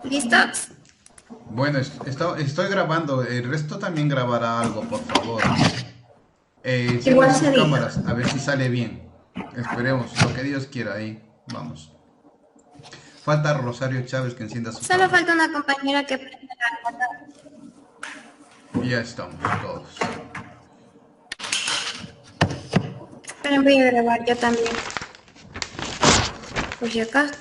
¿Listos? Bueno, estoy grabando. El resto también grabará algo, por favor. Enciendan Igual se sus edita. cámaras, a ver si sale bien. Esperemos, lo que Dios quiera ahí. Vamos. Falta Rosario Chávez que encienda su Solo cámara. falta una compañera que prenda la... Ya estamos todos. Esperen, voy a grabar yo también. Por si acaso.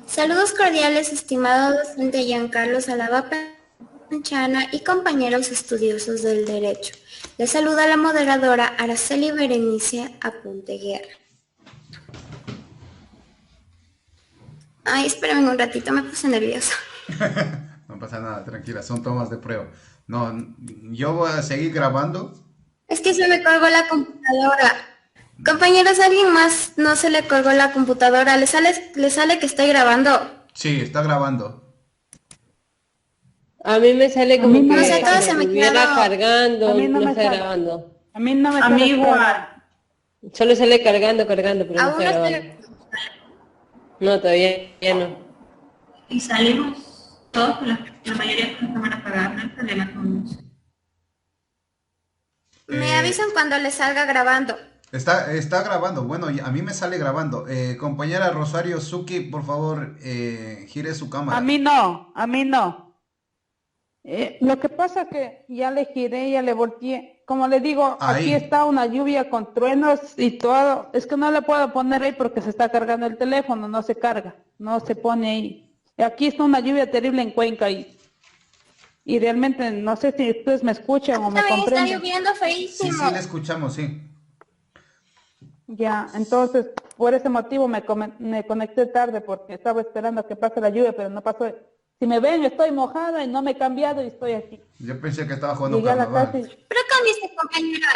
Saludos cordiales, estimado docente Giancarlo Salava Panchana y compañeros estudiosos del derecho. Les saluda la moderadora Araceli Berenice Apunte Guerra. Ay, espérenme un ratito, me puse nerviosa. No pasa nada, tranquila, son tomas de prueba. No, yo voy a seguir grabando. Es que se me colgó la computadora. Compañeros, ¿alguien más no se le colgó la computadora? ¿Le sale que estoy grabando? Sí, está grabando. A mí me sale A mí como no No me sé, que todo sale. se me ha estuviera quedado... A cargando, mí no no me está sale. grabando. A mí no me A mí sale cargando. igual. Solo sale cargando, pero no Aún está no grabando. estoy... No, todavía ya no. Y salimos todos con la mayoría con la cámara apagada, no hay problema con eso. Me avisan cuando le salga grabando. Está grabando. Bueno, a mí me sale grabando. Compañera Rosario Suki, por favor, gire su A cámara. mí no, a mí no. Lo que pasa es que ya le giré, ya le volteé. Como le digo, aquí Ahí. está una lluvia con truenos y todo. Es que no le puedo poner ahí porque se está cargando el teléfono, no se carga, no se pone ahí. Y aquí está una lluvia terrible en Cuenca y realmente no sé si ustedes me escuchan o me También está comprenden. lloviendo Sí, sí, le feísimo. escuchamos, sí. Ya, entonces, por ese motivo me conecté tarde porque estaba esperando a que pase la lluvia, pero no pasó. Si me ven, estoy mojada y no me he cambiado y estoy aquí. Yo pensé que estaba jugando Llegué a la casa carnaval. y... Pero cámbiese, compañera.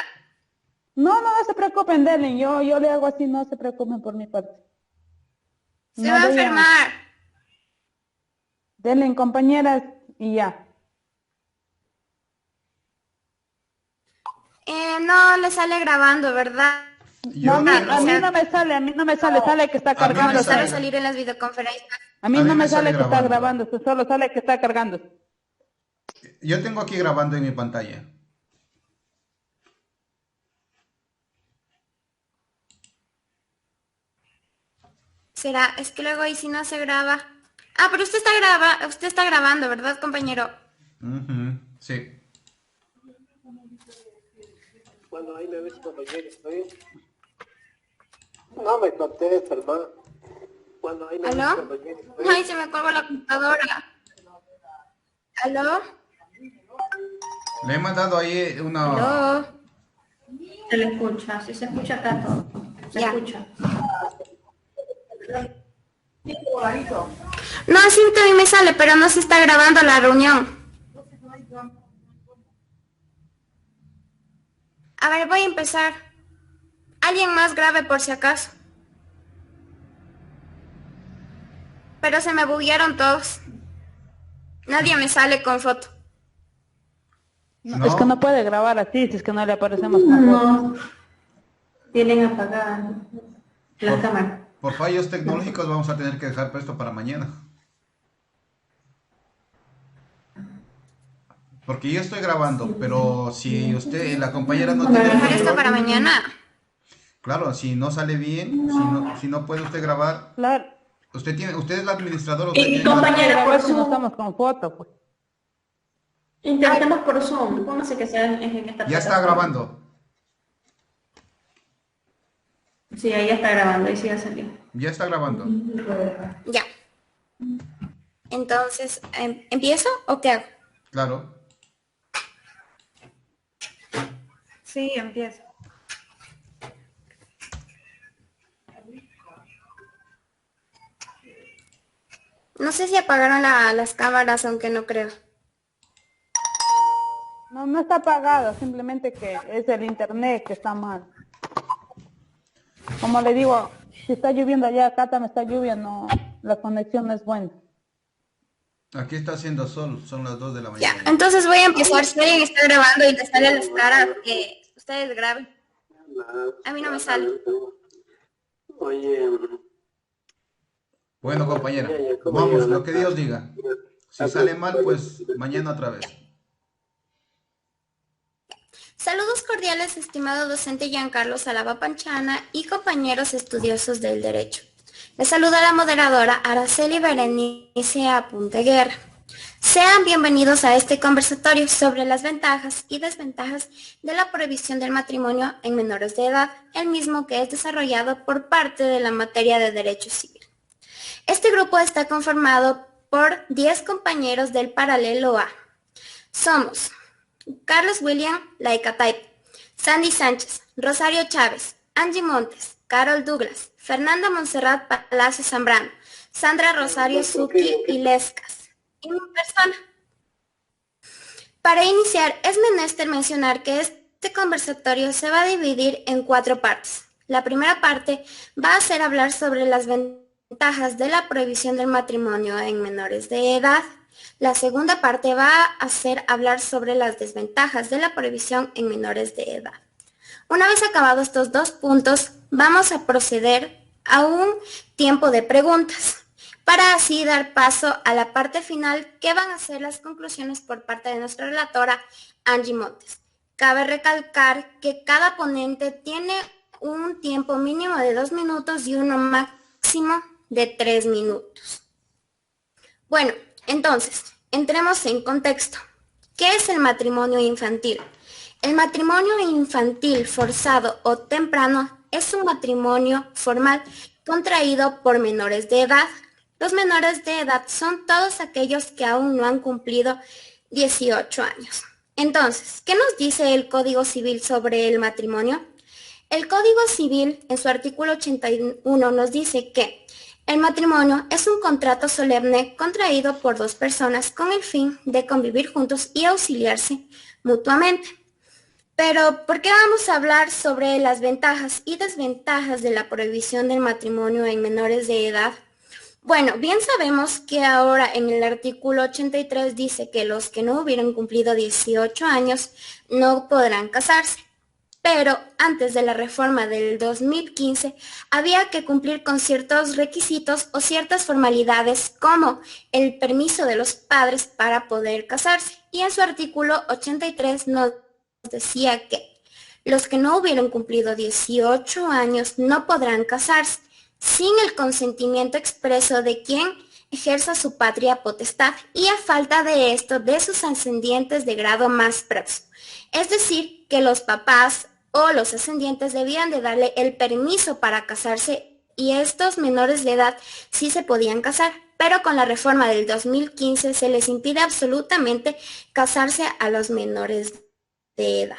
No se preocupen, Delen, yo le hago así, no se preocupen por mi parte. Se No va a voy a... enfermar. Delen, compañeras, y ya. No le sale grabando, ¿verdad? No, Yo O a mí sea, no me sale, a mí no me sale, sale que está A mí me me cargándose. sale sale. salir en las videoconferencias. A mí A mí no me me sale sale que está grabando. grabando, solo sale que está cargando. Yo tengo aquí grabando en mi pantalla. Será, es que luego ahí si no se graba. Ah, pero usted está grabando, ¿verdad, compañero? Ujú, sí. Bueno, ahí me ves compañero, ¿estoy? No me contesta, hermano. Bueno, ahí me ves ¿Aló? compañero, Ay, ¿estoy? se me colgó la computadora. ¿Aló? Le he mandado ahí una... ¿Aló? Se le escucha, sí se escucha acá todo. Se Ya. escucha. No, sí, también me sale, pero no se está grabando la reunión. A ver, voy a empezar. Alguien más grabe por si acaso. Pero se me buguearon todos. Nadie me sale con foto. No, es que no No, puede grabar así, si es que no le aparecemos con foto. No, tienen apagada por, la cámara. por fallos tecnológicos vamos a tener que dejar esto para mañana. Porque yo estoy grabando, pero si usted, la compañera no tiene el Dejar esto control, para mañana. claro, si no sale bien, si no puede usted grabar, Claro, usted es la administradora, usted Y tiene que no puede compañera, por grabar si no Zoom, estamos con foto, pues. intentemos por Zoom. Póngase que sea en esta ya está plataforma. grabando, Sí, ahí ya está grabando, ahí sí ya salió. ya está grabando. Ya. Entonces, ¿empiezo o qué hago? Claro. Sí, empieza. No sé si apagaron las cámaras, aunque no creo. No, no está apagado, simplemente que es el internet que está mal. Como le digo, si está lloviendo allá, acá también está lloviendo, la conexión no es buena. Aquí está haciendo sol, son las 2 de la Ya, mañana. entonces voy a empezar. Si alguien está grabando y le sale a las caras, que ustedes graben. A mí no me sale. Oye, Bueno, compañera, vamos, lo que Dios diga. Si sale mal, pues mañana otra vez. Saludos cordiales, estimado docente Giancarlo Salava Panchana y compañeros estudiosos del derecho. Les saluda la moderadora Araceli Berenice Apunte Guerra. Sean bienvenidos a este conversatorio sobre las ventajas y desventajas de la prohibición del matrimonio en menores de edad, el mismo que es desarrollado por parte de la materia de Derecho Civil. Este grupo está conformado por 10 compañeros del paralelo A. Somos Carlos William Laika Taipe, Sandy Sánchez, Rosario Chávez, Angie Montes, Carol Douglas, Fernanda Montserrat Palacio Zambrano, Sandra Rosario Zucchi y Lescas, y mi persona. Para iniciar, es menester mencionar que este conversatorio se va a dividir en 4 partes. La primera parte va a ser hablar sobre las ventajas de la prohibición del matrimonio en menores de edad. La segunda parte va a ser hablar sobre las desventajas de la prohibición en menores de edad. Una vez acabados estos 2 puntos, vamos a proceder a un tiempo de preguntas, para así dar paso a la parte final, que van a ser las conclusiones por parte de nuestra relatora Angie Montes. Cabe recalcar que cada ponente tiene un tiempo mínimo de 2 minutos y uno máximo de 3 minutos. Bueno, entonces, entremos en contexto. ¿Qué es el matrimonio infantil? El matrimonio infantil forzado o temprano es un matrimonio formal contraído por menores de edad. Los menores de edad son todos aquellos que aún no han cumplido 18 años. Entonces, ¿qué nos dice el Código Civil sobre el matrimonio? El Código Civil, en su artículo 81, nos dice que el matrimonio es un contrato solemne contraído por 2 personas con el fin de convivir juntos y auxiliarse mutuamente. Pero, ¿por qué vamos a hablar sobre las ventajas y desventajas de la prohibición del matrimonio en menores de edad? Bueno, bien sabemos que ahora en el artículo 83 dice que los que no hubieran cumplido 18 años no podrán casarse. Pero antes de la reforma del 2015 había que cumplir con ciertos requisitos o ciertas formalidades, como el permiso de los padres para poder casarse. Y en su artículo 83 nos decía que los que no hubieran cumplido 18 años no podrán casarse sin el consentimiento expreso de quien ejerza su patria potestad y a falta de esto de sus ascendientes de grado más próximo. Es decir, que los papás o los ascendientes debían de darle el permiso para casarse y estos menores de edad sí se podían casar, pero con la reforma del 2015 se les impide absolutamente casarse a los menores de edad.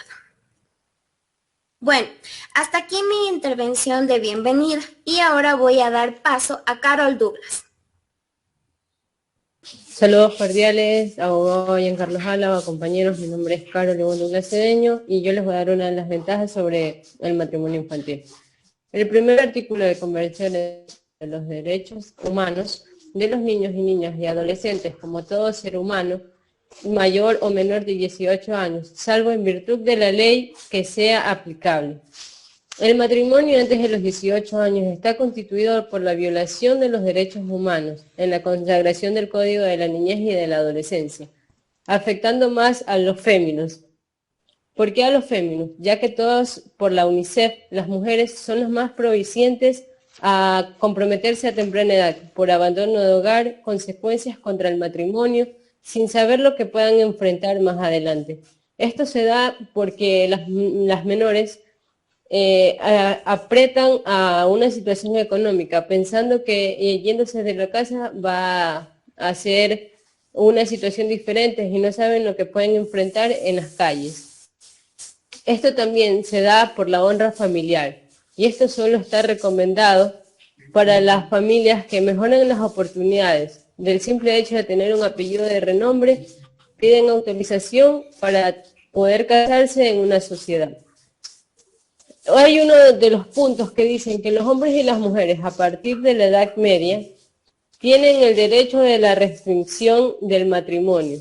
Bueno, hasta aquí mi intervención de bienvenida y ahora voy a dar paso a Carol Douglas. Saludos cordiales, abogado Giancarlo Álava, compañeros, mi nombre es Carol Douglas Cedeño y yo les voy a dar una de las ventajas sobre el matrimonio infantil. El primer artículo de Convención de los Derechos Humanos de los niños y niñas y adolescentes, como todo ser humano, mayor o menor de 18 años, salvo en virtud de la ley que sea aplicable. El matrimonio antes de los 18 años está constituido por la violación de los derechos humanos en la consagración del Código de la Niñez y de la Adolescencia, afectando más a los féminos. ¿Por qué a los féminos? Ya que todos, por la UNICEF, las mujeres son las más provicientes a comprometerse a temprana edad, por abandono de hogar, consecuencias contra el matrimonio, sin saber lo que puedan enfrentar más adelante. Esto se da porque las menores apretan a una situación económica, pensando que yéndose de la casa va a ser una situación diferente y no saben lo que pueden enfrentar en las calles. Esto también se da por la honra familiar y esto solo está recomendado para las familias que mejoran las oportunidades del simple hecho de tener un apellido de renombre, piden autorización para poder casarse en una sociedad. Hay uno de los puntos que dicen que los hombres y las mujeres a partir de la Edad Media tienen el derecho de la restricción del matrimonio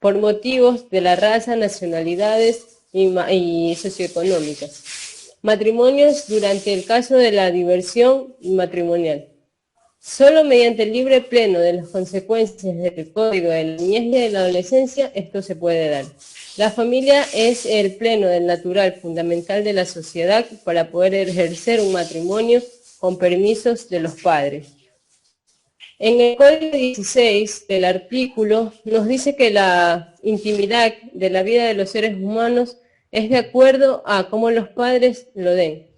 por motivos de la raza, nacionalidades y socioeconómicas. Matrimonios durante el caso de la diversión matrimonial. Solo mediante el libre pleno de las consecuencias del código de la niñez y de la adolescencia esto se puede dar. La familia es el pleno del natural fundamental de la sociedad para poder ejercer un matrimonio con permisos de los padres. En el Código 16 del artículo nos dice que la intimidad de la vida de los seres humanos es de acuerdo a cómo los padres lo den.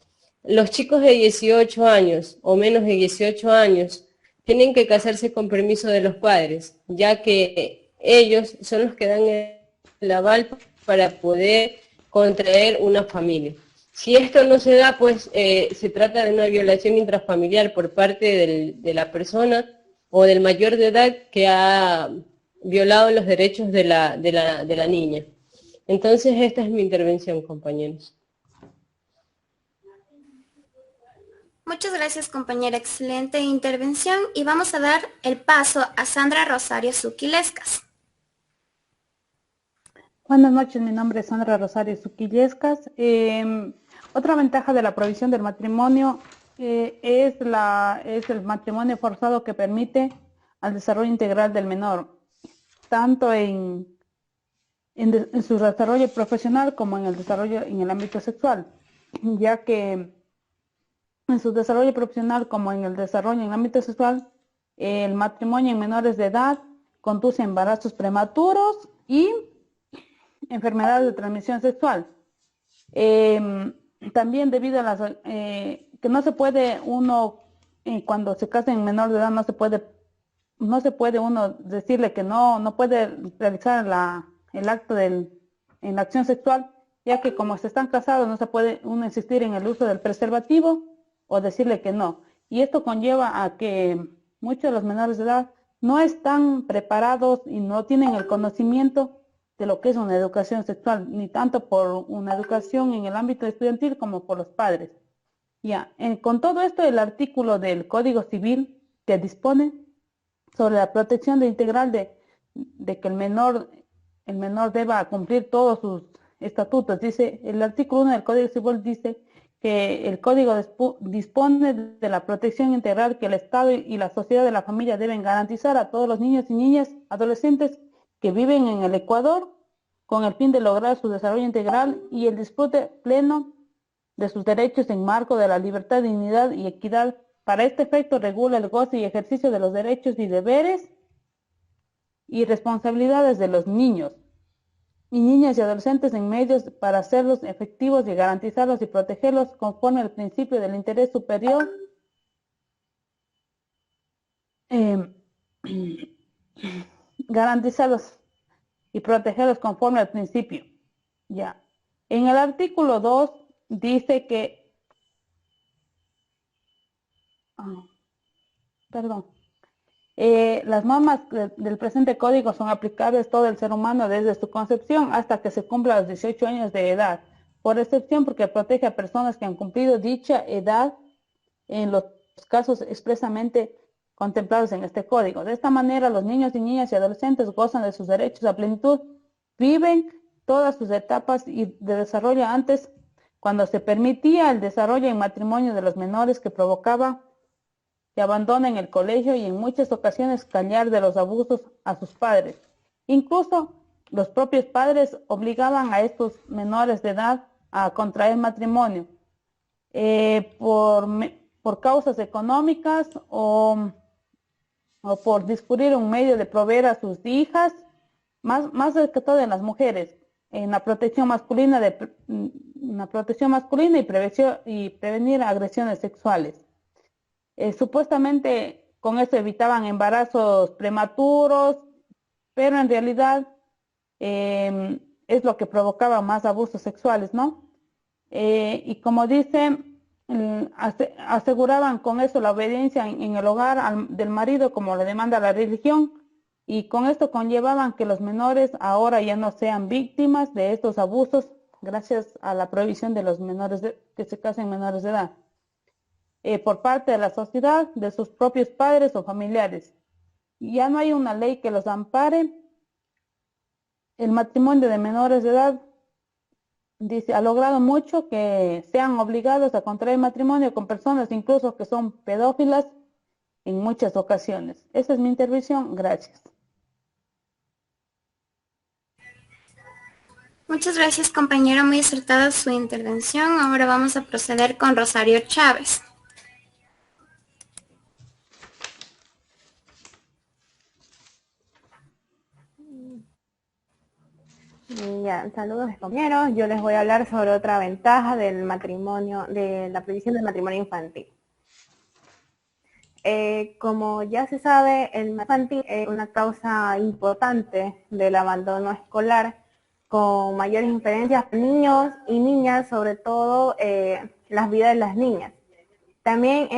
Los chicos de 18 años o menos de 18 años tienen que casarse con permiso de los padres, ya que ellos son los que dan el aval para poder contraer una familia. Si esto no se da, pues se trata de una violación intrafamiliar por parte de la persona o del mayor de edad que ha violado los derechos de la niña. Entonces, esta es mi intervención, compañeros. Muchas gracias, compañera. Excelente intervención. Y vamos a dar el paso a Sandra Rosario Suquilescas. Buenas noches, mi nombre es Sandra Rosario Suquillescas. Otra ventaja de la prohibición del matrimonio es el matrimonio forzado que permite al desarrollo integral del menor, tanto en su desarrollo profesional como en el desarrollo en el ámbito sexual, ya que en su desarrollo profesional como en el desarrollo en el ámbito sexual, el matrimonio en menores de edad conduce a embarazos prematuros y enfermedades de transmisión sexual. También debido a las que no se puede uno, cuando se casa en menor de edad, no se puede uno decirle que no puede realizar el acto en la acción sexual, ya que como se están casados no se puede uno insistir en el uso del preservativo o decirle que no. Y esto conlleva a que muchos de los menores de edad no están preparados y no tienen el conocimiento de lo que es una educación sexual, ni tanto por una educación en el ámbito estudiantil como por los padres. Ya, con todo esto, el artículo del Código Civil que dispone sobre la protección integral de que el menor deba cumplir todos sus estatutos. Dice, el artículo 1 del Código Civil dice que el Código dispone de la protección integral que el Estado y la sociedad de la familia deben garantizar a todos los niños y niñas, adolescentes que viven en el Ecuador con el fin de lograr su desarrollo integral y el disfrute pleno de sus derechos en marco de la libertad, dignidad y equidad. Para este efecto regula el goce y ejercicio de los derechos y deberes y responsabilidades de los niños y niñas y adolescentes en medios para hacerlos efectivos y garantizarlos y protegerlos conforme al principio del interés superior. Garantizarlos y protegerlos conforme al principio. Ya. En el artículo 2 dice que las normas del presente código son aplicables a todo el ser humano desde su concepción hasta que se cumpla los 18 años de edad, por excepción porque protege a personas que han cumplido dicha edad en los casos expresamente contemplados en este código. De esta manera, los niños y niñas y adolescentes gozan de sus derechos a plenitud, viven todas sus etapas de desarrollo antes, cuando se permitía el desarrollo en matrimonio de los menores que provocaba que abandonen el colegio y en muchas ocasiones callar de los abusos a sus padres. Incluso los propios padres obligaban a estos menores de edad a contraer matrimonio por causas económicas o por discurrir un medio de proveer a sus hijas, más que todo en las mujeres, en la protección masculina y prevenir agresiones sexuales. Supuestamente con eso evitaban embarazos prematuros, pero en realidad es lo que provocaba más abusos sexuales, ¿no? Y como dice, aseguraban con eso la obediencia en el hogar del marido como le demanda la religión, y con esto conllevaban que los menores ahora ya no sean víctimas de estos abusos gracias a la prohibición de los que se casen menores de edad por parte de la sociedad, de sus propios padres o familiares. Ya no hay una ley que los ampare. El matrimonio de menores de edad, dice, ha logrado mucho que sean obligados a contraer matrimonio con personas incluso que son pedófilas en muchas ocasiones. Esa es mi intervención. Gracias. Muchas gracias, compañero. Muy acertada su intervención. Ahora vamos a proceder con Rosario Chávez. Ya, saludos compañeros. Yo les voy a hablar sobre otra ventaja del matrimonio, de la prohibición del matrimonio infantil. Como ya se sabe, el matrimonio infantil es una causa importante del abandono escolar, con mayores inferencias para niños y niñas, sobre todo las vidas de las niñas. También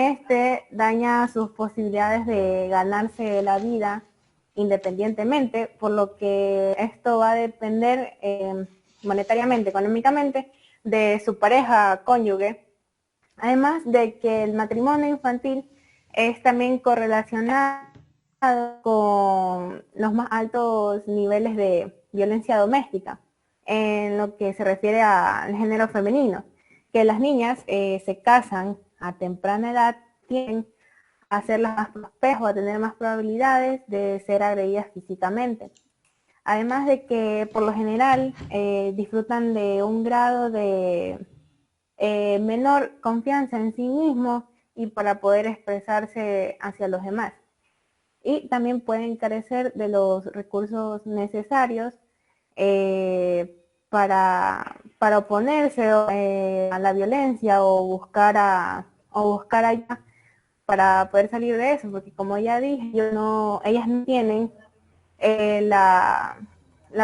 daña sus posibilidades de ganarse la vida independientemente, por lo que esto va a depender monetariamente, económicamente, de su pareja cónyuge. Además de que el matrimonio infantil es también correlacionado con los más altos niveles de violencia doméstica, en lo que se refiere al género femenino, que las niñas se casan a temprana edad, tienen a hacerlas más propensos o a tener más probabilidades de ser agredidas físicamente. Además de que por lo general disfrutan de un grado de menor confianza en sí mismos y para poder expresarse hacia los demás. Y también pueden carecer de los recursos necesarios para oponerse a la violencia o buscar ayuda para poder salir de eso, porque como ya dije, ellas no tienen la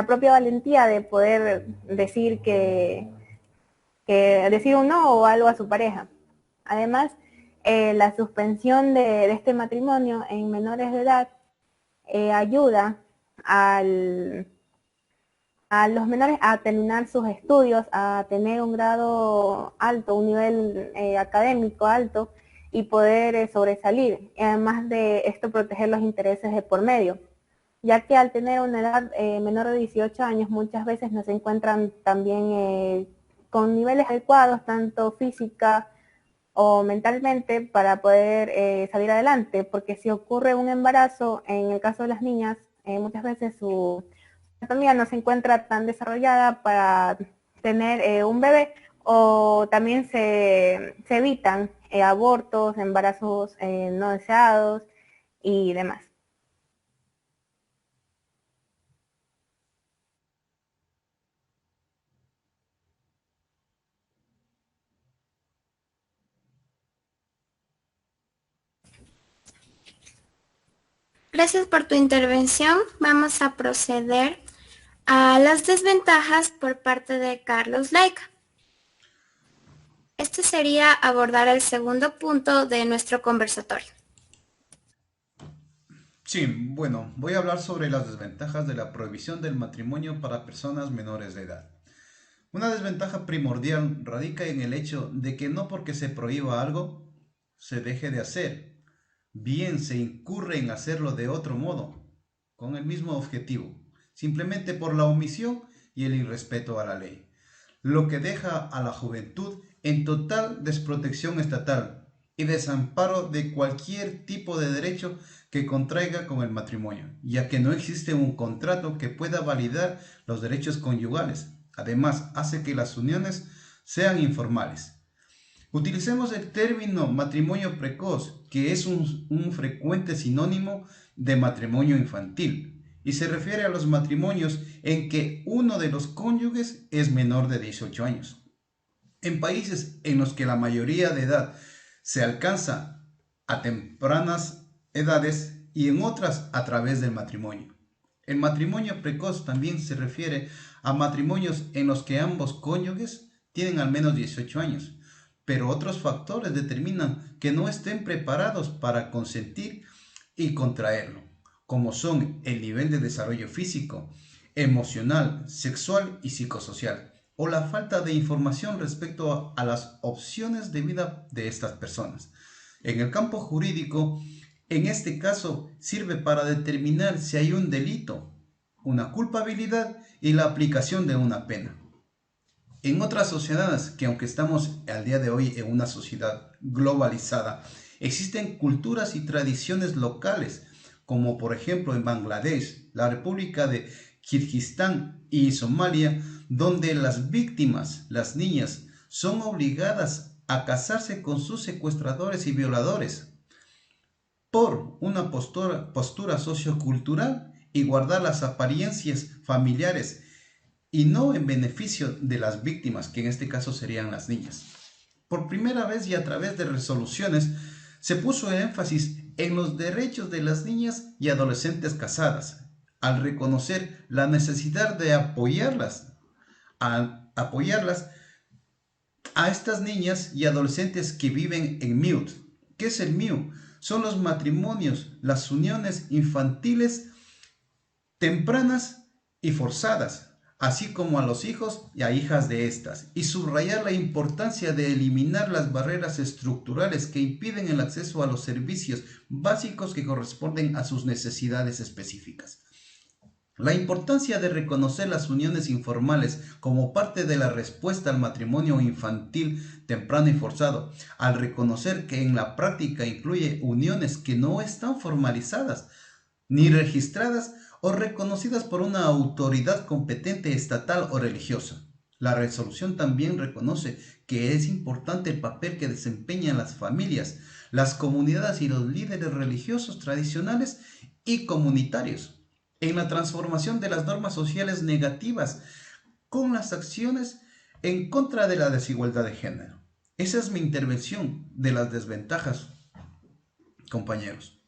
propia valentía de poder decir decir un no o algo a su pareja. Además, la suspensión de este matrimonio en menores de edad ayuda a los menores a terminar sus estudios, a tener un grado alto, un nivel académico alto y poder sobresalir. Y además de esto, proteger los intereses de por medio, ya que al tener una edad menor de 18 años, muchas veces no se encuentran también con niveles adecuados, tanto física o mentalmente, para poder salir adelante, porque si ocurre un embarazo, en el caso de las niñas, muchas veces su anatomía no se encuentra tan desarrollada para tener un bebé, o también se evitan abortos, embarazos no deseados y demás. Gracias por tu intervención. Vamos a proceder a las desventajas por parte de Carlos Laica. Este sería abordar el segundo punto de nuestro conversatorio. Sí, bueno, voy a hablar sobre las desventajas de la prohibición del matrimonio para personas menores de edad. Una desventaja primordial radica en el hecho de que no porque se prohíba algo, se deje de hacer. Bien se incurre en hacerlo de otro modo, con el mismo objetivo, simplemente por la omisión y el irrespeto a la ley, lo que deja a la juventud en total desprotección estatal y desamparo de cualquier tipo de derecho que contraiga con el matrimonio, ya que no existe un contrato que pueda validar los derechos conyugales. Además, hace que las uniones sean informales. Utilicemos el término matrimonio precoz, que es un frecuente sinónimo de matrimonio infantil, y se refiere a los matrimonios en que uno de los cónyuges es menor de 18 años. En países en los que la mayoría de edad se alcanza a tempranas edades y en otras a través del matrimonio. El matrimonio precoz también se refiere a matrimonios en los que ambos cónyuges tienen al menos 18 años, pero otros factores determinan que no estén preparados para consentir y contraerlo, como son el nivel de desarrollo físico, emocional, sexual y psicosocial, o la falta de información respecto a las opciones de vida de estas personas. En el campo jurídico, en este caso, sirve para determinar si hay un delito, una culpabilidad y la aplicación de una pena. En otras sociedades, que aunque estamos al día de hoy en una sociedad globalizada, existen culturas y tradiciones locales, como por ejemplo en Bangladesh, la República de Kirguistán y Somalia, donde las víctimas, las niñas, son obligadas a casarse con sus secuestradores y violadores por una postura sociocultural y guardar las apariencias familiares y no en beneficio de las víctimas, que en este caso serían las niñas. Por primera vez y a través de resoluciones se puso énfasis en los derechos de las niñas y adolescentes casadas, al reconocer la necesidad de apoyarlas a estas niñas y adolescentes que viven en MIUT. ¿Qué es el MIUT? Son los matrimonios, las uniones infantiles tempranas y forzadas, así como a los hijos y a hijas de estas, y subrayar la importancia de eliminar las barreras estructurales que impiden el acceso a los servicios básicos que corresponden a sus necesidades específicas. La importancia de reconocer las uniones informales como parte de la respuesta al matrimonio infantil temprano y forzado, al reconocer que en la práctica incluye uniones que no están formalizadas, ni registradas o reconocidas por una autoridad competente estatal o religiosa. La resolución también reconoce que es importante el papel que desempeñan las familias, las comunidades y los líderes religiosos tradicionales y comunitarios en la transformación de las normas sociales negativas con las acciones en contra de la desigualdad de género. Esa es mi intervención de las desventajas, compañeros.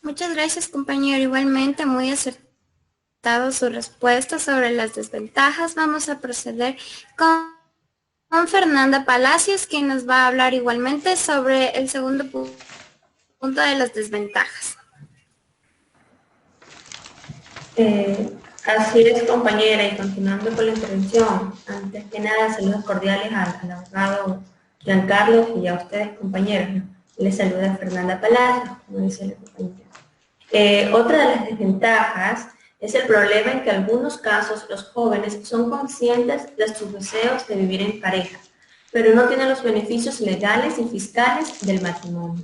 Muchas gracias, compañero. Igualmente, muy acertado su respuesta sobre las desventajas. Vamos a proceder con Fernanda Palacios, quien nos va a hablar igualmente sobre el segundo punto de las desventajas. Así es, compañera, y continuando con la intervención, antes que nada, saludos cordiales al abogado Giancarlo y a ustedes, compañeros, ¿no? Les saluda Fernanda Palacios, como dice la compañera. Otra de las desventajas es el problema en que en algunos casos los jóvenes son conscientes de sus deseos de vivir en pareja, pero no tienen los beneficios legales y fiscales del matrimonio.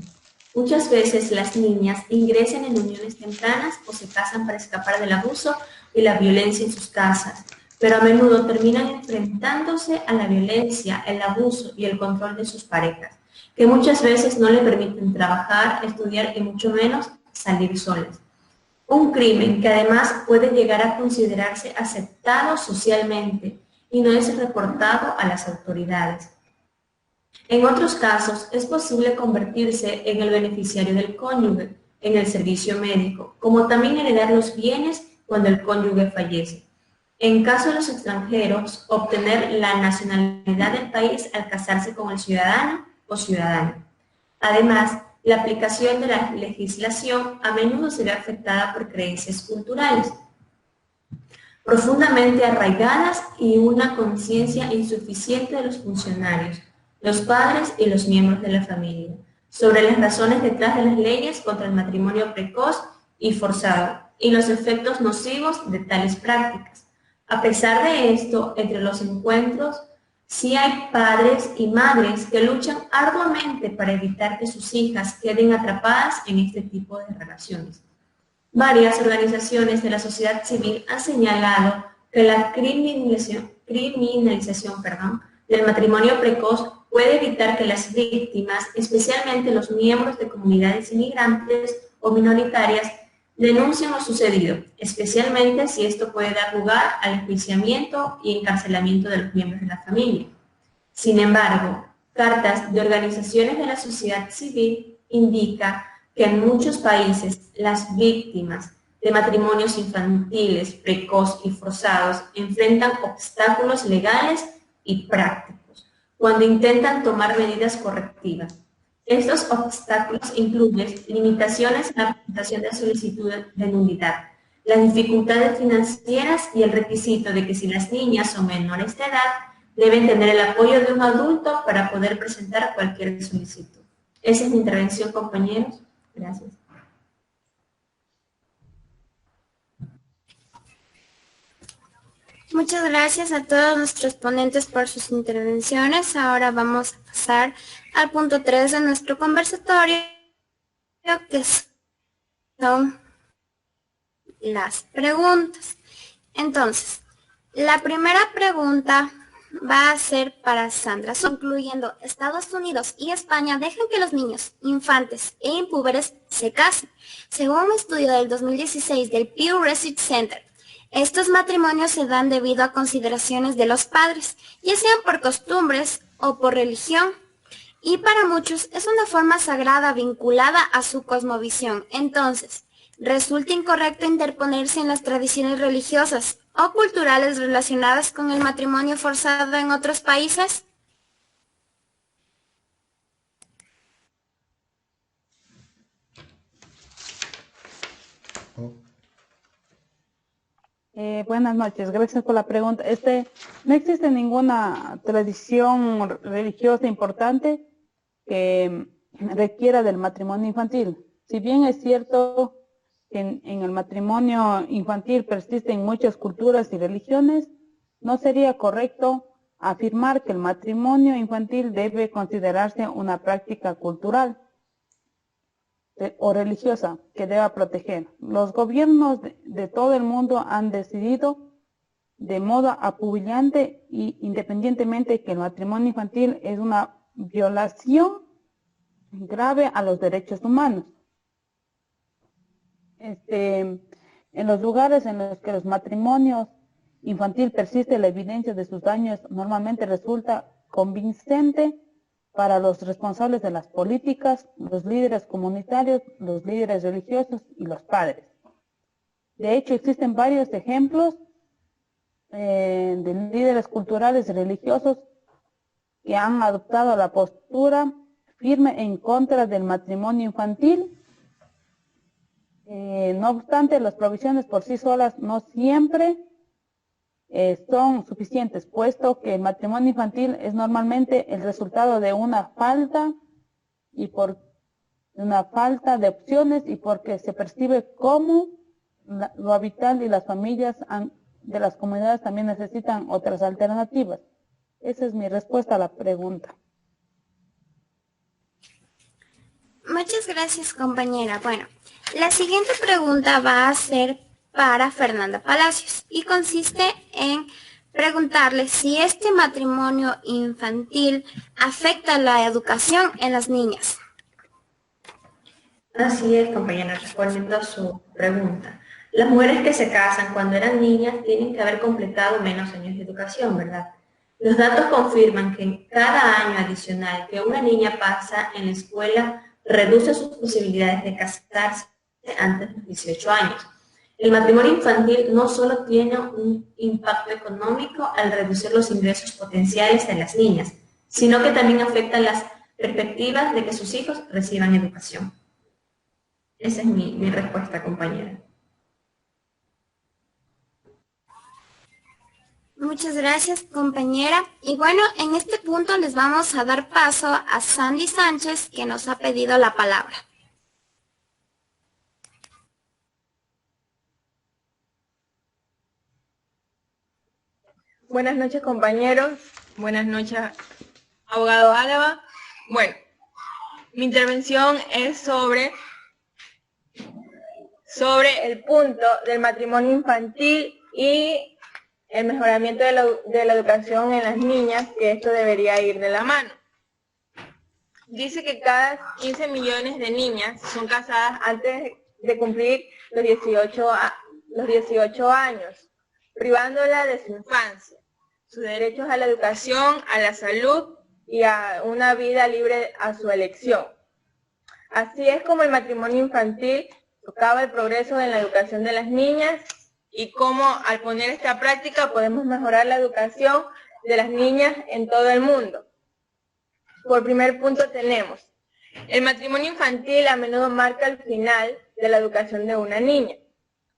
Muchas veces las niñas ingresan en uniones tempranas o se casan para escapar del abuso y la violencia en sus casas, pero a menudo terminan enfrentándose a la violencia, el abuso y el control de sus parejas, que muchas veces no le permiten trabajar, estudiar y mucho menos salir solas. Un crimen que además puede llegar a considerarse aceptado socialmente y no es reportado a las autoridades. En otros casos, es posible convertirse en el beneficiario del cónyuge en el servicio médico, como también heredar los bienes cuando el cónyuge fallece. En caso de los extranjeros, obtener la nacionalidad del país al casarse con el ciudadano o ciudadana. Además, la aplicación de la legislación a menudo se ve afectada por creencias culturales profundamente arraigadas y una conciencia insuficiente de los funcionarios, los padres y los miembros de la familia, sobre las razones detrás de las leyes contra el matrimonio precoz y forzado y los efectos nocivos de tales prácticas. A pesar de esto, entre los encuentros, sí hay padres y madres que luchan arduamente para evitar que sus hijas queden atrapadas en este tipo de relaciones. Varias organizaciones de la sociedad civil han señalado que la criminalización del matrimonio precoz puede evitar que las víctimas, especialmente los miembros de comunidades inmigrantes o minoritarias, denuncien lo sucedido, especialmente si esto puede dar lugar al enjuiciamiento y encarcelamiento de los miembros de la familia. Sin embargo, cartas de organizaciones de la sociedad civil indican que en muchos países las víctimas de matrimonios infantiles, precoz y forzados enfrentan obstáculos legales y prácticos cuando intentan tomar medidas correctivas. Estos obstáculos incluyen limitaciones en la presentación de solicitudes de nulidad, las dificultades financieras y el requisito de que si las niñas son menores de edad, deben tener el apoyo de un adulto para poder presentar cualquier solicitud. Esa es mi intervención, compañeros. Gracias. Muchas gracias a todos nuestros ponentes por sus intervenciones. Ahora vamos a pasar al punto 3 de nuestro conversatorio, que son las preguntas. Entonces, la primera pregunta va a ser para Sandra. Incluyendo Estados Unidos y España, dejan que los niños, infantes e impúberes se casen. Según un estudio del 2016 del Pew Research Center, estos matrimonios se dan debido a consideraciones de los padres, ya sean por costumbres o por religión. Y para muchos es una forma sagrada vinculada a su cosmovisión. Entonces, ¿resulta incorrecto interponerse en las tradiciones religiosas o culturales relacionadas con el matrimonio forzado en otros países? Buenas noches, gracias por la pregunta. No existe ninguna tradición religiosa importante que requiera del matrimonio infantil. Si bien es cierto que en el matrimonio infantil persisten muchas culturas y religiones, no sería correcto afirmar que el matrimonio infantil debe considerarse una práctica cultural o religiosa que deba proteger. Los gobiernos de todo el mundo han decidido de modo apabullante y independientemente que el matrimonio infantil es una violación grave a los derechos humanos. En los lugares en los que los matrimonios infantil persiste, la evidencia de sus daños normalmente resulta convincente para los responsables de las políticas, los líderes comunitarios, los líderes religiosos y los padres. De hecho, existen varios ejemplos de líderes culturales y religiosos que han adoptado la postura firme en contra del matrimonio infantil. No obstante, las provisiones por sí solas no siempre son suficientes, puesto que el matrimonio infantil es normalmente el resultado de una falta de opciones y porque se percibe como lo habitual y las familias de las comunidades también necesitan otras alternativas. Esa es mi respuesta a la pregunta. Muchas gracias, compañera. Bueno, la siguiente pregunta va a ser para Fernanda Palacios y consiste en preguntarle si este matrimonio infantil afecta la educación en las niñas. Así es, compañera, respondiendo a su pregunta. Las mujeres que se casan cuando eran niñas tienen que haber completado menos años de educación, ¿verdad? Los datos confirman que cada año adicional que una niña pasa en la escuela reduce sus posibilidades de casarse antes de los 18 años. El matrimonio infantil no solo tiene un impacto económico al reducir los ingresos potenciales de las niñas, sino que también afecta las perspectivas de que sus hijos reciban educación. Esa es mi respuesta, compañera. Muchas gracias, compañera. Y bueno, en este punto les vamos a dar paso a Sandy Sánchez, que nos ha pedido la palabra. Buenas noches, compañeros. Buenas noches, abogado Álava. Bueno, mi intervención es sobre el punto del matrimonio infantil y el mejoramiento de la educación en las niñas, que esto debería ir de la mano. Dice que cada 15 millones de niñas son casadas antes de cumplir los 18 años, privándola de su infancia, sus derechos a la educación, a la salud y a una vida libre a su elección. Así es como el matrimonio infantil Tocaba el progreso en la educación de las niñas y cómo al poner esta práctica podemos mejorar la educación de las niñas en todo el mundo. Por primer punto tenemos, el matrimonio infantil a menudo marca el final de la educación de una niña.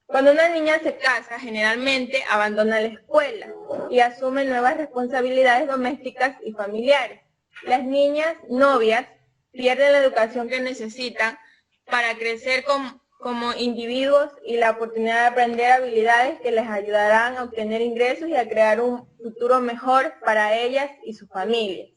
Cuando una niña se casa, generalmente abandona la escuela y asume nuevas responsabilidades domésticas y familiares. Las niñas novias pierden la educación que necesitan para crecer como individuos y la oportunidad de aprender habilidades que les ayudarán a obtener ingresos y a crear un futuro mejor para ellas y sus familias.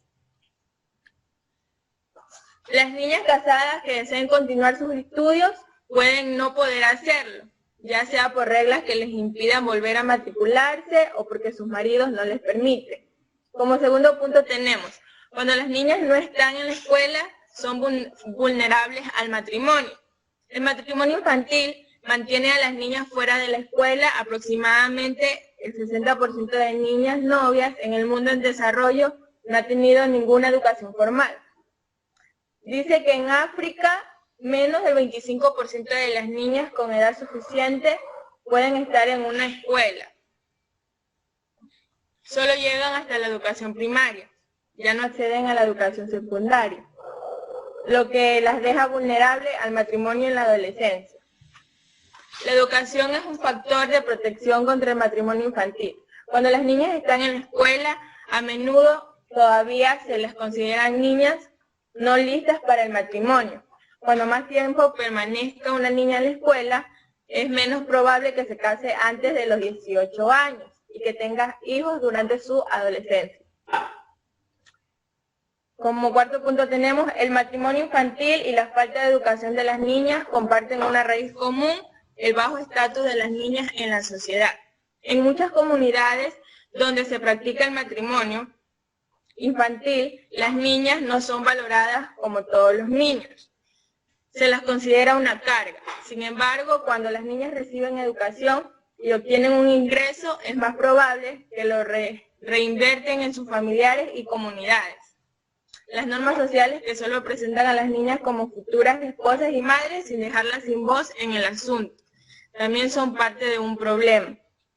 Las niñas casadas que deseen continuar sus estudios pueden no poder hacerlo, ya sea por reglas que les impidan volver a matricularse o porque sus maridos no les permiten. Como segundo punto tenemos, cuando las niñas no están en la escuela, son vulnerables al matrimonio. El matrimonio infantil mantiene a las niñas fuera de la escuela. Aproximadamente el 60% de niñas novias en el mundo en desarrollo no ha tenido ninguna educación formal. Dice que en África, menos del 25% de las niñas con edad suficiente pueden estar en una escuela. Solo llegan hasta la educación primaria, ya no acceden a la educación secundaria, lo que las deja vulnerables al matrimonio en la adolescencia. La educación es un factor de protección contra el matrimonio infantil. Cuando las niñas están en la escuela, a menudo todavía se les consideran niñas no listas para el matrimonio. Cuando más tiempo permanezca una niña en la escuela, es menos probable que se case antes de los 18 años y que tenga hijos durante su adolescencia. Como cuarto punto tenemos, el matrimonio infantil y la falta de educación de las niñas comparten una raíz común, el bajo estatus de las niñas en la sociedad. En muchas comunidades donde se practica el matrimonio infantil, las niñas no son valoradas como todos los niños. Se las considera una carga. Sin embargo, cuando las niñas reciben educación y obtienen un ingreso, es más probable que lo reinvierten en sus familiares y comunidades. Las normas sociales que solo presentan a las niñas como futuras esposas y madres sin dejarlas sin voz en el asunto, también son parte de un problema,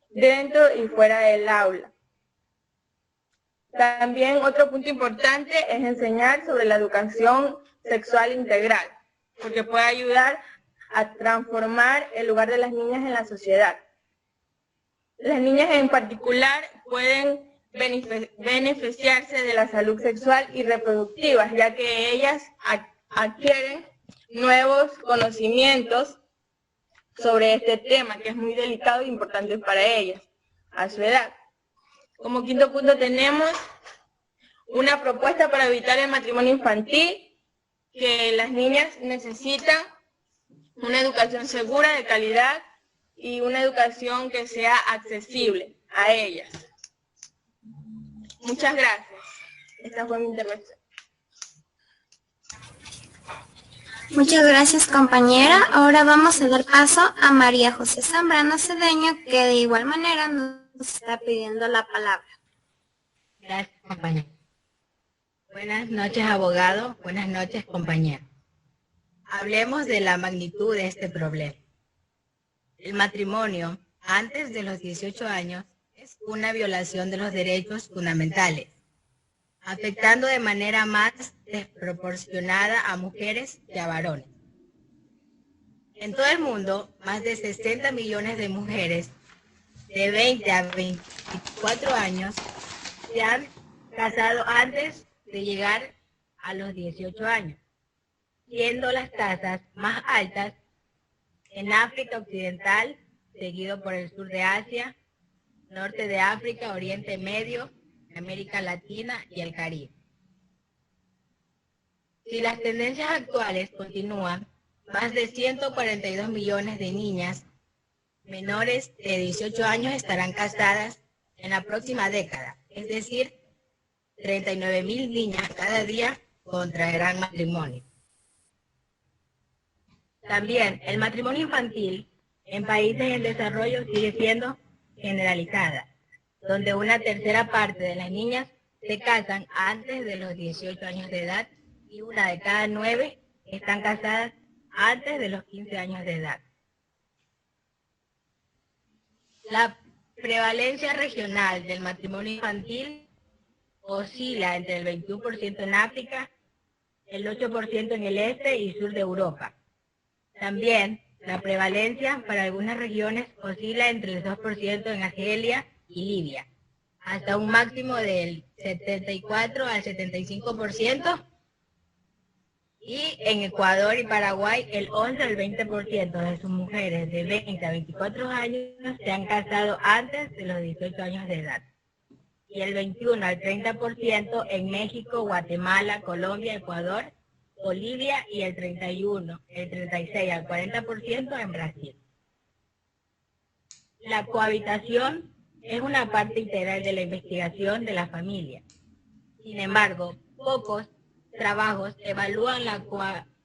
dentro y fuera del aula. También otro punto importante es enseñar sobre la educación sexual integral, porque puede ayudar a transformar el lugar de las niñas en la sociedad. Las niñas en particular pueden beneficiarse de la salud sexual y reproductiva, ya que ellas adquieren nuevos conocimientos sobre este tema, que es muy delicado e importante para ellas, a su edad. Como quinto punto tenemos una propuesta para evitar el matrimonio infantil, que las niñas necesitan una educación segura, de calidad, y una educación que sea accesible a ellas. Muchas gracias. Esta fue mi intervención. Muchas gracias, compañera. Ahora vamos a dar paso a María José Zambrano Cedeño, que de igual manera nos está pidiendo la palabra. Gracias, compañero. Buenas noches, abogado. Buenas noches, compañero. Hablemos de la magnitud de este problema. El matrimonio antes de los 18 años es una violación de los derechos fundamentales, afectando de manera más desproporcionada a mujeres que a varones. En todo el mundo, más de 60 millones de mujeres de 20 a 24 años se han casado antes de llegar a los 18 años, siendo las tasas más altas en África Occidental, seguido por el sur de Asia, norte de África, Oriente Medio, América Latina y el Caribe. Si las tendencias actuales continúan, más de 142 millones de niñas menores de 18 años estarán casadas en la próxima década, es decir, 39.000 niñas cada día contraerán matrimonio. También el matrimonio infantil en países en desarrollo sigue siendo generalizada, donde una tercera parte de las niñas se casan antes de los 18 años de edad y una de cada 9 están casadas antes de los 15 años de edad. La prevalencia regional del matrimonio infantil oscila entre el 21% en África, el 8% en el este y sur de Europa. También la prevalencia para algunas regiones oscila entre el 2% en Argelia y Libia, hasta un máximo del 74 al 75%, y en Ecuador y Paraguay el 11 al 20% de sus mujeres de 20 a 24 años se han casado antes de los 18 años de edad, y el 21 al 30% en México, Guatemala, Colombia, Ecuador, Bolivia, y el 36 al 40% en Brasil. La cohabitación es una parte integral de la investigación de la familia. Sin embargo, pocos trabajos evalúan la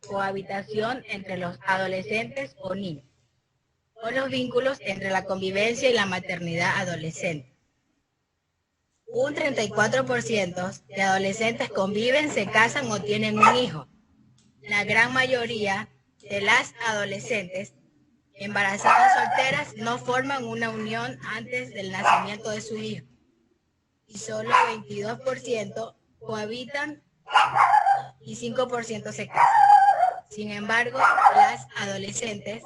cohabitación entre los adolescentes o niños, o los vínculos entre la convivencia y la maternidad adolescente. Un 34% de adolescentes conviven, se casan o tienen un hijo. La gran mayoría de las adolescentes embarazadas solteras no forman una unión antes del nacimiento de su hijo, y solo 22% cohabitan y 5% se casan. Sin embargo, las adolescentes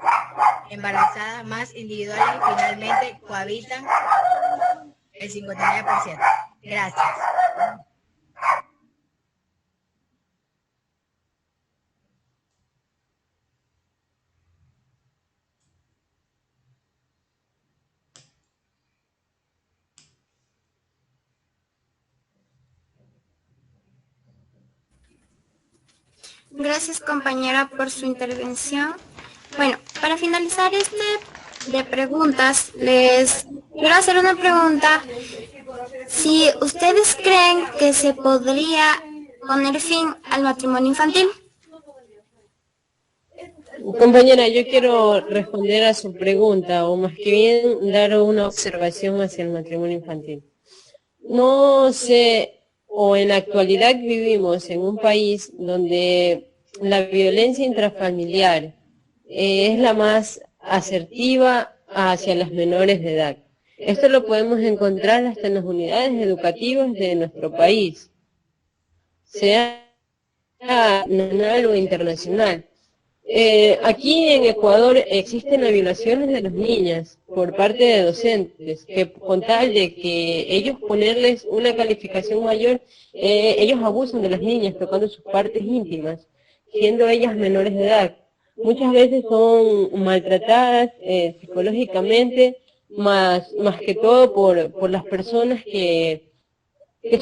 embarazadas más individuales finalmente cohabitan el 59%. Gracias. Gracias, compañera, por su intervención. Bueno, para finalizar de preguntas, les quiero hacer una pregunta. Si ustedes creen que se podría poner fin al matrimonio infantil. Compañera, yo quiero responder a su pregunta, o más que bien dar una observación hacia el matrimonio infantil. No sé, o en la actualidad vivimos en un país donde la violencia intrafamiliar es la más asertiva hacia las menores de edad. Esto lo podemos encontrar hasta en las unidades educativas de nuestro país, sea nacional o internacional. Aquí en Ecuador existen las violaciones de las niñas por parte de docentes, que con tal de que ellos ponerles una calificación mayor, ellos abusan de las niñas tocando sus partes íntimas, siendo ellas menores de edad. Muchas veces son maltratadas psicológicamente, más que todo por las personas que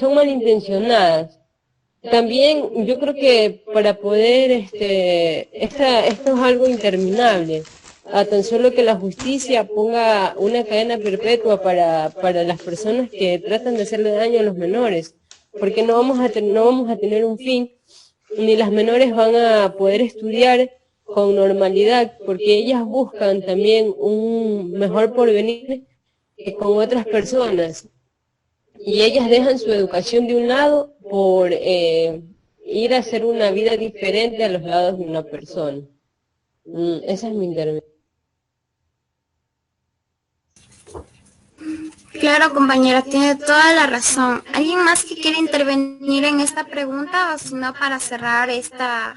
son malintencionadas. También yo creo que para poder, esto es algo interminable, a tan solo que la justicia ponga una cadena perpetua para las personas que tratan de hacerle daño a los menores, porque no vamos a tener un fin, ni las menores van a poder estudiar con normalidad, porque ellas buscan también un mejor porvenir con otras personas. Y ellas dejan su educación de un lado por ir a hacer una vida diferente a los lados de una persona. Esa es mi intervención. Claro, compañera, tiene toda la razón. ¿Alguien más que quiere intervenir en esta pregunta o si no para cerrar esta?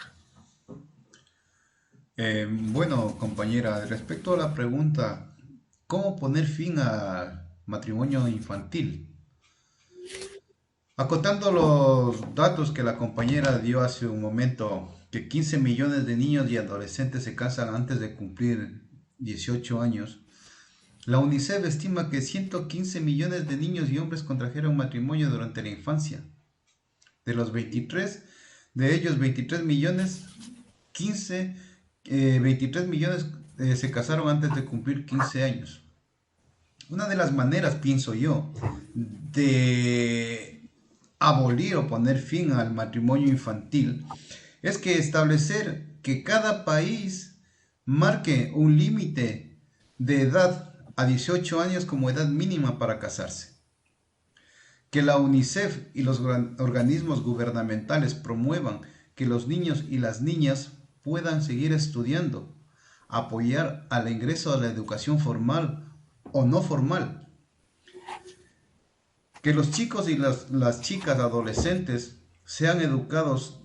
Bueno, compañera, respecto a la pregunta, ¿cómo poner fin al matrimonio infantil? Acotando los datos que la compañera dio hace un momento, que 15 millones de niños y adolescentes se casan antes de cumplir 18 años, la UNICEF estima que 115 millones de niños y hombres contrajeron matrimonio durante la infancia. De los 23, de ellos 23 millones se casaron antes de cumplir 15 años. Una de las maneras, pienso yo, de abolir o poner fin al matrimonio infantil es que establecer que cada país marque un límite de edad a 18 años como edad mínima para casarse. Que la UNICEF y los organismos gubernamentales promuevan que los niños y las niñas puedan seguir estudiando, apoyar al ingreso a la educación formal o no formal. Que los chicos y las chicas adolescentes sean educados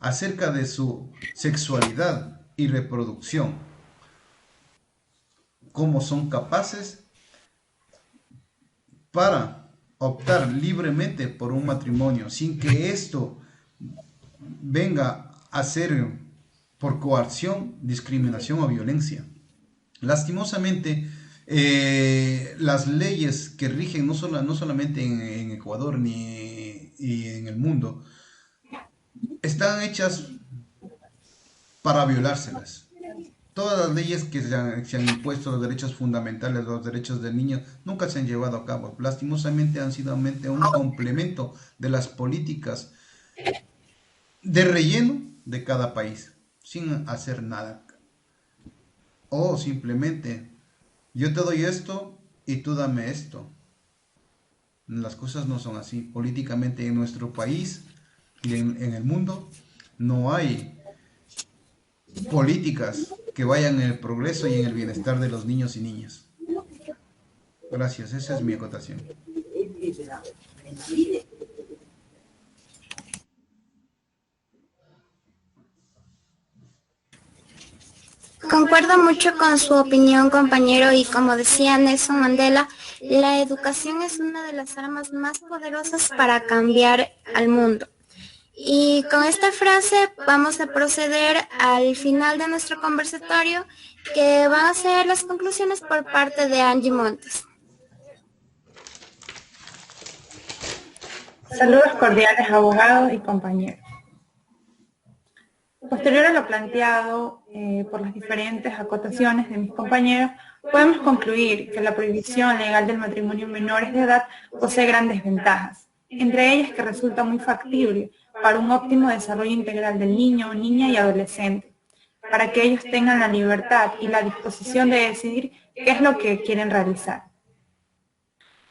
acerca de su sexualidad y reproducción, cómo son capaces para optar libremente por un matrimonio sin que esto venga a ser por coacción, discriminación o violencia. Lastimosamente, las leyes que rigen no solamente en Ecuador y en el mundo están hechas para violárselas. Todas las leyes que se han impuesto, los derechos fundamentales, los derechos del niño, nunca se han llevado a cabo. Lastimosamente han sido un complemento de las políticas de relleno de cada país, sin hacer nada. O simplemente, yo te doy esto y tú dame esto. Las cosas no son así. Políticamente en nuestro país y en el mundo no hay políticas que vayan en el progreso y en el bienestar de los niños y niñas. Gracias, esa es mi acotación. Concuerdo mucho con su opinión, compañero, y como decía Nelson Mandela, la educación es una de las armas más poderosas para cambiar al mundo. Y con esta frase vamos a proceder al final de nuestro conversatorio, que van a ser las conclusiones por parte de Angie Montes. Saludos cordiales, abogados y compañeros. Posterior a lo planteado por las diferentes acotaciones de mis compañeros, podemos concluir que la prohibición legal del matrimonio en menores de edad posee grandes ventajas, entre ellas que resulta muy factible para un óptimo desarrollo integral del niño, niña y adolescente, para que ellos tengan la libertad y la disposición de decidir qué es lo que quieren realizar.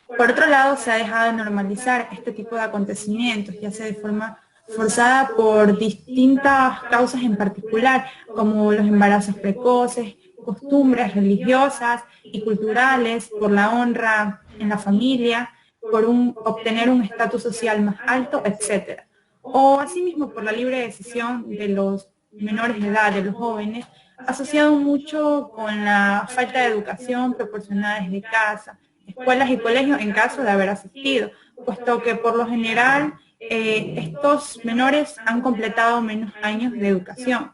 Por otro lado, se ha dejado de normalizar este tipo de acontecimientos, ya sea de forma forzada por distintas causas en particular, como los embarazos precoces, costumbres religiosas y culturales, por la honra en la familia, por obtener un estatus social más alto, etc. O asimismo por la libre decisión de los menores de edad, de los jóvenes, asociado mucho con la falta de educación proporcionada desde casa, escuelas y colegios en caso de haber asistido, puesto que por lo general estos menores han completado menos años de educación.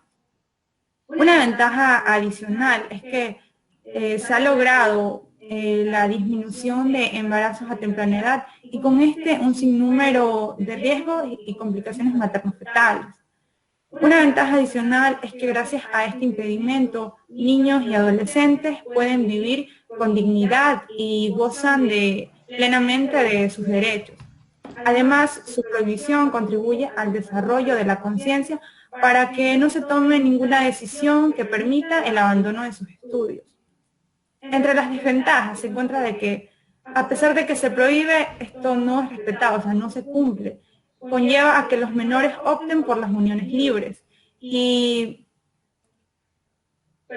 Una ventaja adicional es que se ha logrado la disminución de embarazos a temprana edad y con este un sinnúmero de riesgos y complicaciones materno-fetales. Una ventaja adicional es que gracias a este impedimento, niños y adolescentes pueden vivir con dignidad y gozan plenamente de sus derechos. Además, su prohibición contribuye al desarrollo de la conciencia para que no se tome ninguna decisión que permita el abandono de sus estudios. Entre las desventajas se encuentra de que, a pesar de que se prohíbe, esto no es respetado, o sea, no se cumple. Conlleva a que los menores opten por las uniones libres y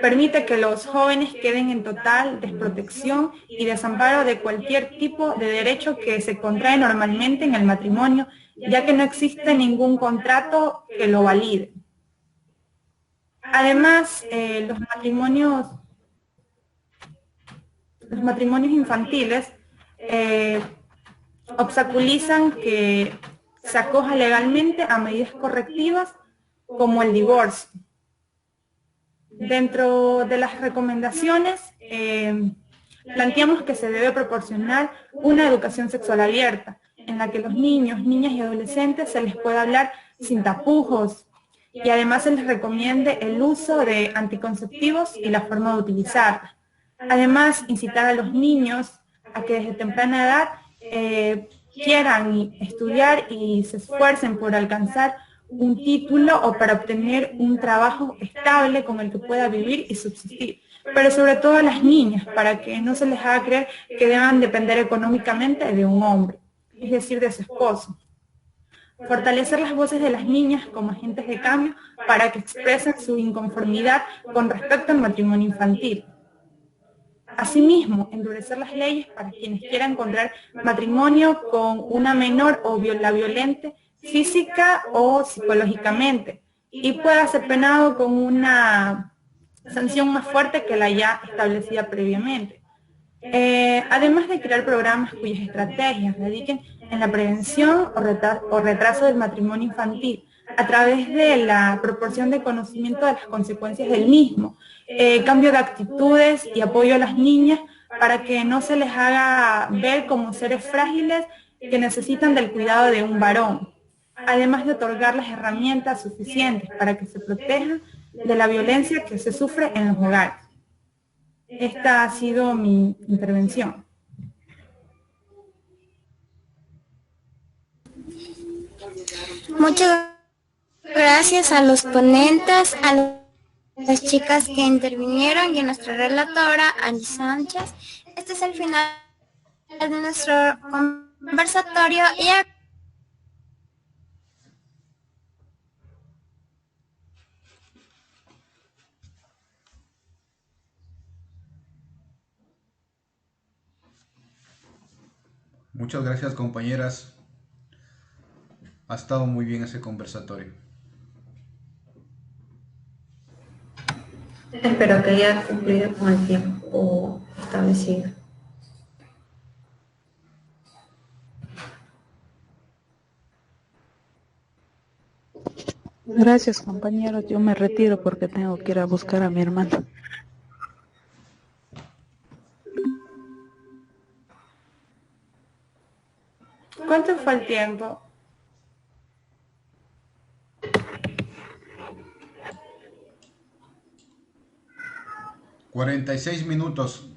permite que los jóvenes queden en total desprotección y desamparo de cualquier tipo de derecho que se contrae normalmente en el matrimonio, ya que no existe ningún contrato que lo valide. Además, los matrimonios infantiles obstaculizan que se acoja legalmente a medidas correctivas como el divorcio. Dentro de las recomendaciones, planteamos que se debe proporcionar una educación sexual abierta, en la que los niños, niñas y adolescentes se les pueda hablar sin tapujos, y además se les recomiende el uso de anticonceptivos y la forma de utilizarlos. Además, incitar a los niños a que desde temprana edad quieran estudiar y se esfuercen por alcanzar un título o para obtener un trabajo estable con el que pueda vivir y subsistir. Pero sobre todo a las niñas, para que no se les haga creer que deban depender económicamente de un hombre, es decir, de su esposo. Fortalecer las voces de las niñas como agentes de cambio para que expresen su inconformidad con respecto al matrimonio infantil. Asimismo, endurecer las leyes para quienes quieran contraer matrimonio con una menor o la violente física o psicológicamente, y pueda ser penado con una sanción más fuerte que la ya establecida previamente. Además de crear programas cuyas estrategias radiquen en la prevención o retraso del matrimonio infantil, a través de la proporción de conocimiento de las consecuencias del mismo, cambio de actitudes y apoyo a las niñas para que no se les haga ver como seres frágiles que necesitan del cuidado de un varón, además de otorgarles herramientas suficientes para que se protejan de la violencia que se sufre en los hogares. Esta ha sido mi intervención. Muchas gracias a los ponentes, a las chicas que intervinieron y a nuestra relatora, Angie Sánchez. Este es el final de nuestro conversatorio y Muchas gracias, compañeras. Ha estado muy bien ese conversatorio. Espero que haya cumplido con el tiempo establecido. Gracias, compañeros. Yo me retiro porque tengo que ir a buscar a mi hermano. ¿Cuánto fue el tiempo? 46 minutos.